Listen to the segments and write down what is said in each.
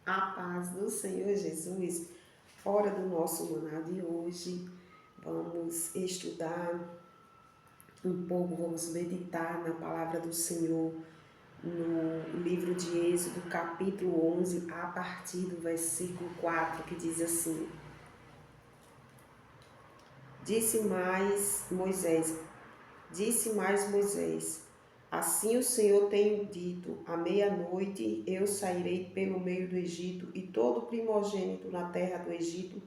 A paz do Senhor Jesus, hora do nosso maná de hoje. Vamos estudar um pouco, vamos meditar na palavra do Senhor no livro de Êxodo, capítulo 11, a partir do versículo 4, que diz assim: Disse mais Moisés, assim o Senhor tem dito, à meia-noite eu sairei pelo meio do Egito, e todo primogênito na terra do Egito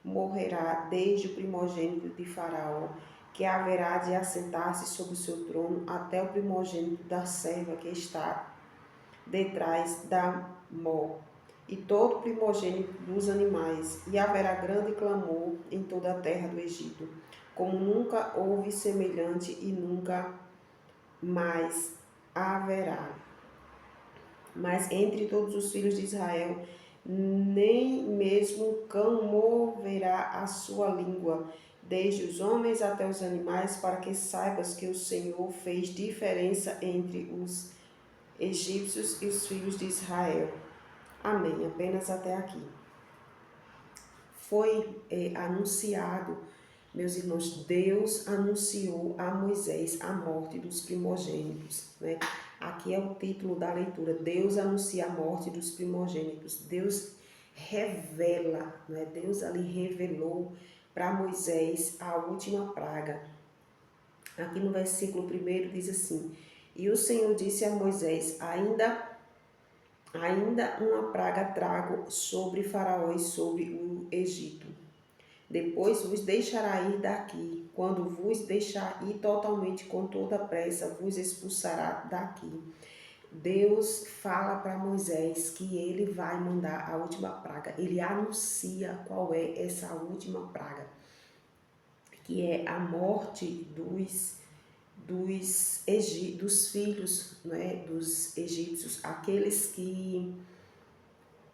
morrerá, desde o primogênito de Faraó, que haverá de assentar-se sobre o seu trono, até o primogênito da serva que está detrás da mó, e todo primogênito dos animais, e haverá grande clamor em toda a terra do Egito, como nunca houve semelhante e nunca mais haverá. Mas entre todos os filhos de Israel, nem mesmo cão moverá a sua língua, desde os homens até os animais, para que saibas que o Senhor fez diferença entre os egípcios e os filhos de Israel. Amém. Apenas até aqui. Foi anunciado, meus irmãos, Deus anunciou a Moisés a morte dos primogênitos, né? Aqui é o título da leitura, Deus anuncia a morte dos primogênitos. Deus revela, né? Deus ali revelou para Moisés a última praga. Aqui no versículo 1 diz assim: E o Senhor disse a Moisés, ainda uma praga trago sobre Faraó e sobre o Egito. Depois vos deixará ir daqui. Quando vos deixar ir totalmente com toda pressa, vos expulsará daqui. Deus fala para Moisés que ele vai mandar a última praga. Ele anuncia qual é essa última praga, que é a morte dos filhos, né, dos egípcios, aqueles que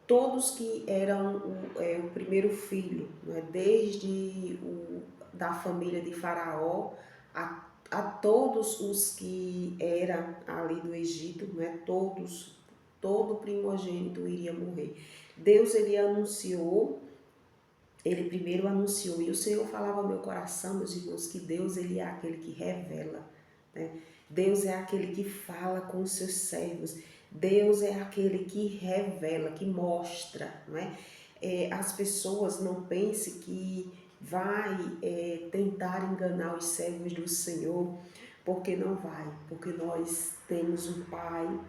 todos que eram o primeiro filho, né, desde da família de Faraó a todos os que eram ali do Egito, né, todo primogênito iria morrer. Deus ele primeiro anunciou, e o Senhor falava ao meu coração, meus irmãos, que Deus ele é aquele que revela, né? Deus é aquele que fala com os seus servos, Deus é aquele que revela, que mostra, não é? As pessoas não pensem que vai tentar enganar os servos do Senhor, porque não vai, porque nós temos um Pai.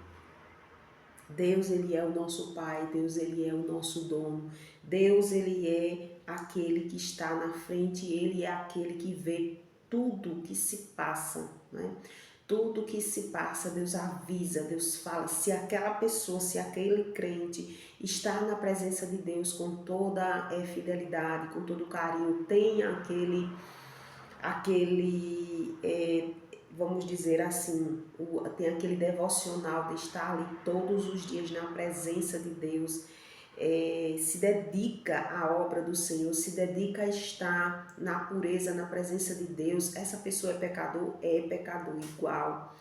Deus ele é o nosso Pai, Deus ele é o nosso dono, Deus ele é aquele que está na frente, ele é aquele que vê tudo que se passa, né? Tudo que se passa, Deus avisa, Deus fala. Se aquela pessoa, se aquele crente está na presença de Deus com toda fidelidade, com todo carinho, tem vamos dizer assim, tem aquele devocional de estar ali todos os dias na presença de Deus, se dedica à obra do Senhor, se dedica a estar na pureza, na presença de Deus. Essa pessoa é pecador? É pecador igual.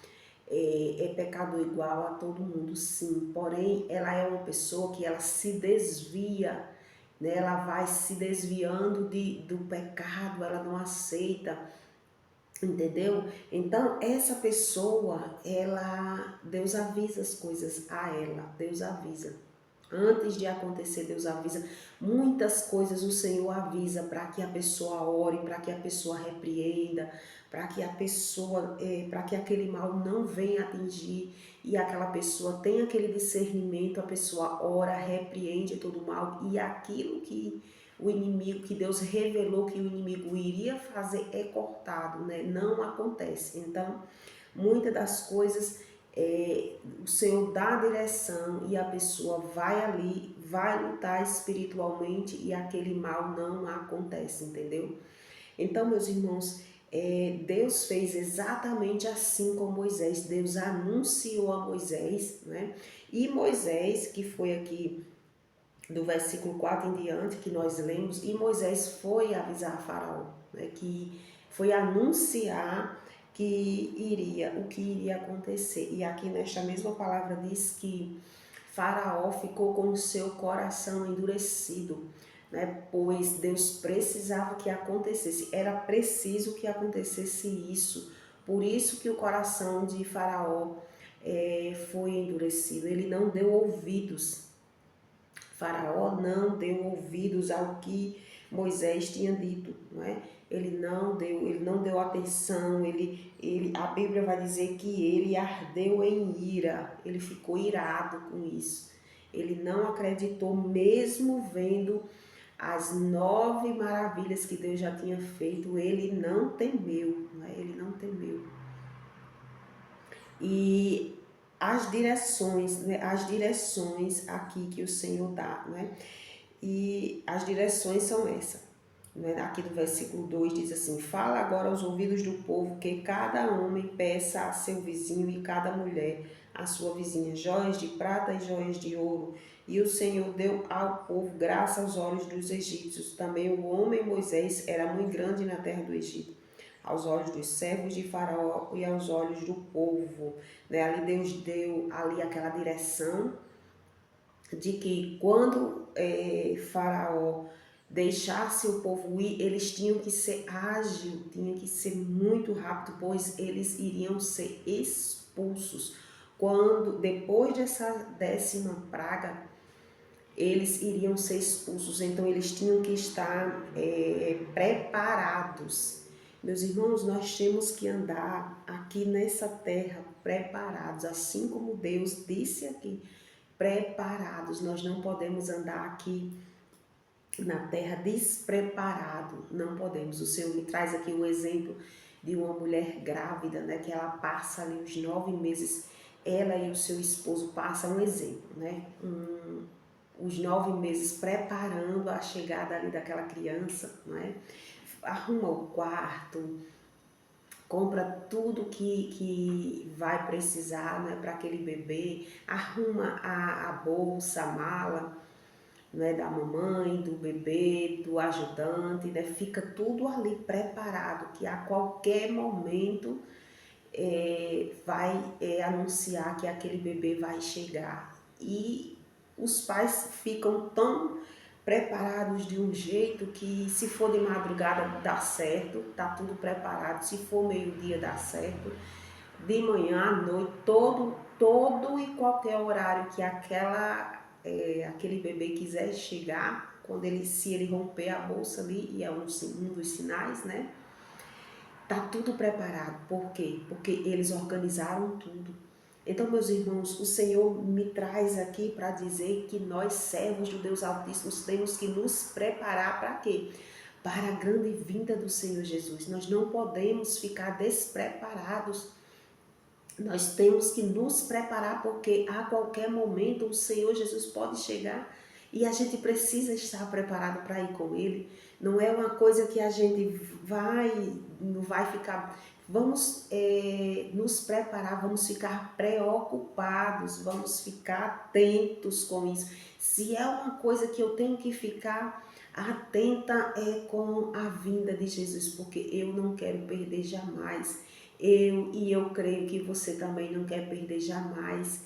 É pecador igual a todo mundo, sim. Porém, ela é uma pessoa que ela se desvia, né? Ela vai se desviando do pecado, ela não aceita. Entendeu? Então, essa pessoa, Deus avisa as coisas a ela, Deus avisa. Antes de acontecer, Deus avisa. Muitas coisas o Senhor avisa para que a pessoa ore, para que a pessoa repreenda, para que a pessoa, para que aquele mal não venha atingir e aquela pessoa tenha aquele discernimento, a pessoa ora, repreende todo o mal e aquilo que o inimigo, que Deus revelou que o inimigo iria fazer é cortado, né? Não acontece. Então, muitas das coisas o Senhor dá a direção e a pessoa vai ali, vai lutar espiritualmente e aquele mal não acontece, entendeu? Então, meus irmãos, Deus fez exatamente assim com Moisés. Deus anunciou a Moisés, né? E Moisés, que foi aqui do versículo 4 em diante que nós lemos, e Moisés foi avisar a Faraó, né, que foi anunciar o que iria acontecer. E aqui nesta mesma palavra diz que Faraó ficou com o seu coração endurecido, né? Pois Deus precisava que acontecesse, era preciso que acontecesse isso. Por isso que o coração de Faraó foi endurecido, ele não deu ouvidos. Faraó não deu ouvidos ao que Moisés tinha dito, não é? Ele não deu atenção, a Bíblia vai dizer que ele ardeu em ira, ele ficou irado com isso. Ele não acreditou, mesmo vendo as 9 maravilhas que Deus já tinha feito, ele não temeu, não é? Ele não temeu. E as direções aqui que o Senhor dá, né? E as direções são essas. Né? Aqui do versículo 2 diz assim: fala agora aos ouvidos do povo que cada homem peça a seu vizinho e cada mulher a sua vizinha joias de prata e joias de ouro. E o Senhor deu ao povo graça aos olhos dos egípcios. Também o homem Moisés era muito grande na terra do Egito, aos olhos dos servos de Faraó e aos olhos do povo. Né? Ali Deus deu ali aquela direção de que quando Faraó deixasse o povo ir, eles tinham que ser ágil, tinham que ser muito rápido, pois eles iriam ser expulsos. Quando depois dessa 10ª praga, eles iriam ser expulsos, então eles tinham que estar preparados. Meus irmãos, nós temos que andar aqui nessa terra preparados, assim como Deus disse aqui, preparados. Nós não podemos andar aqui na terra despreparado, não podemos. O Senhor me traz aqui um exemplo de uma mulher grávida, né, que ela passa ali os 9 meses, ela e o seu esposo passam um exemplo, né, os 9 meses preparando a chegada ali daquela criança, né, arruma o quarto, compra tudo que vai precisar, né, para aquele bebê, arruma a bolsa, a mala, né, da mamãe, do bebê, do ajudante, né, fica tudo ali preparado, que a qualquer momento vai anunciar que aquele bebê vai chegar. E os pais ficam tão preparados de um jeito que se for de madrugada dá certo, tá tudo preparado, se for meio-dia dá certo, de manhã à noite, todo e qualquer horário que aquele bebê quiser chegar, se ele romper a bolsa ali, e é um dos sinais, né? Tá tudo preparado. Por quê? Porque eles organizaram tudo. Então, meus irmãos, o Senhor me traz aqui para dizer que nós, servos do Deus Altíssimo, temos que nos preparar para quê? Para a grande vinda do Senhor Jesus. Nós não podemos ficar despreparados. Nós temos que nos preparar porque a qualquer momento o Senhor Jesus pode chegar e a gente precisa estar preparado para ir com Ele. Não é uma coisa que a gente não vai ficar. Vamos nos preparar, vamos ficar preocupados, vamos ficar atentos com isso. Se é uma coisa que eu tenho que ficar atenta com a vinda de Jesus, porque eu não quero perder jamais. Eu creio que você também não quer perder jamais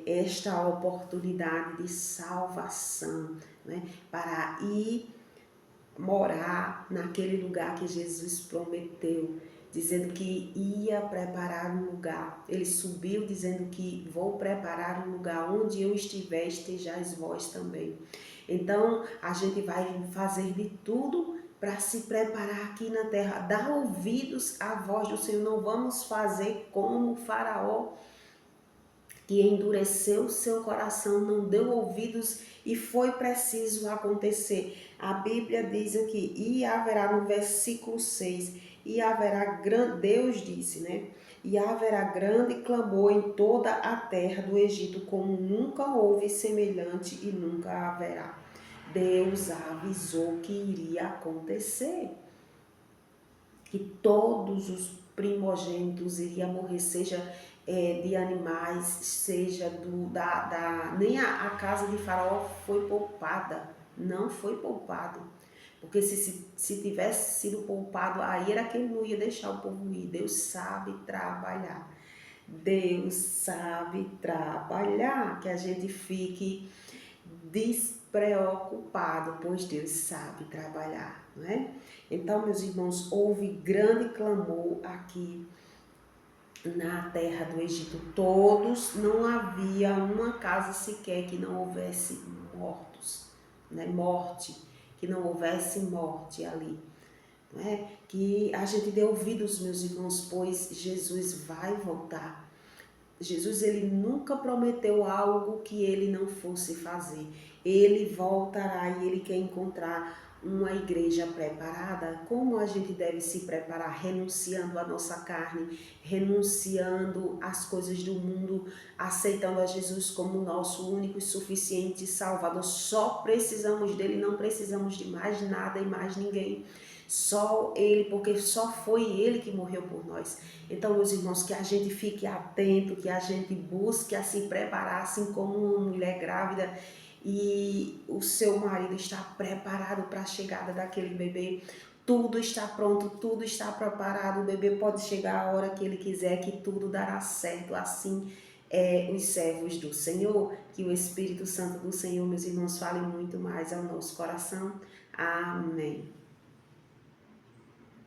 esta oportunidade de salvação, né? Para ir morar naquele lugar que Jesus prometeu, dizendo que ia preparar um lugar. Ele subiu dizendo que vou preparar um lugar onde eu estiver, estejais vós também. Então a gente vai fazer de tudo para se preparar aqui na terra, dar ouvidos à voz do Senhor. Não vamos fazer como o Faraó, que endureceu seu coração, não deu ouvidos e foi preciso acontecer. A Bíblia diz aqui, e haverá no versículo 6, e haverá grande, Deus disse, né? E haverá grande clamor em toda a terra do Egito, como nunca houve semelhante e nunca haverá. Deus avisou que iria acontecer, que todos os primogênitos iriam morrer, seja de animais, seja nem a casa de Faraó foi poupada, não foi poupado, porque se tivesse sido poupado, aí era que ele não ia deixar o povo ir. Deus sabe trabalhar. Deus sabe trabalhar, que a gente fique despreocupado, pois Deus sabe trabalhar, não é? Então, meus irmãos, houve grande clamor aqui na terra do Egito. Todos, não havia uma casa sequer que não houvesse mortos, né? Morte, que não houvesse morte ali. Né? Que a gente dê ouvidos, meus irmãos, pois Jesus vai voltar. Jesus, ele nunca prometeu algo que ele não fosse fazer. Ele voltará e ele quer encontrar uma igreja preparada. Como a gente deve se preparar? Renunciando à nossa carne, renunciando às coisas do mundo, aceitando a Jesus como nosso único e suficiente Salvador. Só precisamos dele, não precisamos de mais nada e mais ninguém. Só ele, porque só foi ele que morreu por nós. Então, meus irmãos, que a gente fique atento, que a gente busque a se preparar, assim como uma mulher grávida e o seu marido está preparado para a chegada daquele bebê. Tudo está pronto, tudo está preparado. O bebê pode chegar a hora que ele quiser, que tudo dará certo. Assim os servos do Senhor, que o Espírito Santo do Senhor, meus irmãos, fale muito mais ao nosso coração. Amém.